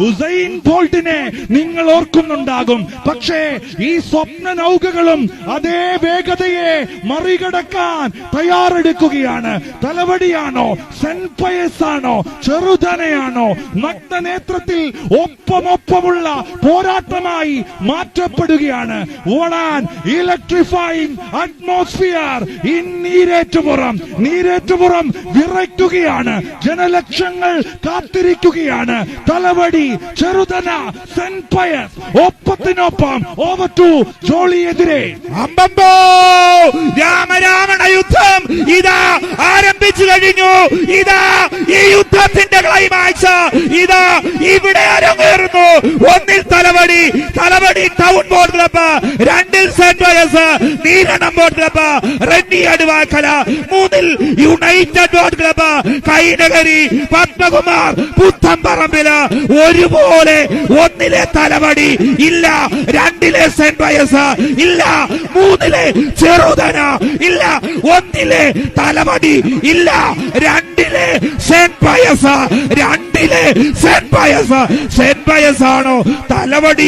Usain ബോൾട്ടിനെ നിങ്ങൾ ഓർക്കുന്നുണ്ടാകും. പക്ഷേ ഈ സ്വപ്ന നൗകകളും അതേ വേഗതയെ മറികടക്കാൻ തയ്യാറെടുക്കുകയാണ്. തലവടിയാണോ, സെന്റ് പയസ് ആണോ, ചെറുതനയാണോ, നഗ്നനേത്രത്തിൽ ഒപ്പമുള്ള പോരാട്ടമായി മാറ്റപ്പെടുകയാണ്. ഓടാൻ ഇലക്ട്രിഫൈങ് അറ്റ്മോസ്ഫിയർ ഇൻ നീരേറ്റുപുറം വിറയ്ക്കുകയാണ്. ജനലക്ഷങ്ങൾ കാത്തിരിക്കുകയാണ്. തലവടി, ചെറുതന, സെന്റ് പയസ് ഒപ്പത്തിനൊപ്പം. ഓവർ ടു ജോളിയെതിരെ. അമ്പമ്പോ, രാമരാവണ യുദ്ധം ഇതാ ആരംഭിച്ചു കഴിഞ്ഞു. ഇതാ ഈ യുദ്ധത്തിന്റെ ക്ലൈമാക്സ് ഇതാ ഇവിടെ അരങ്ങേറുന്നു. ഒന്നിൽ തലവടി ടൗൺ ബോട്ട് ക്ലബ്ബ്, രണ്ടിൽ Saint Pius Neeranam boat club Reddy Aduvakkala, മൂന്നിൽ united boat club Kainakary Padmakumar Puthamparambil. ഒരുപോലെ ഒന്നിലെ തലവടി ഇല്ല, രണ്ടിലെ സെന്റ് പയസ് ഇല്ല, മൂന്നിലെ ചെറുതന ഇല്ല, ഒന്നിലെ തലവടി ഇല്ല, രണ്ടിലെ സെന്റ് പയസ്, രണ്ടിലെ സെന്റ് പയസ്. സെന്റ് പയസ് ആണോ തലവടി?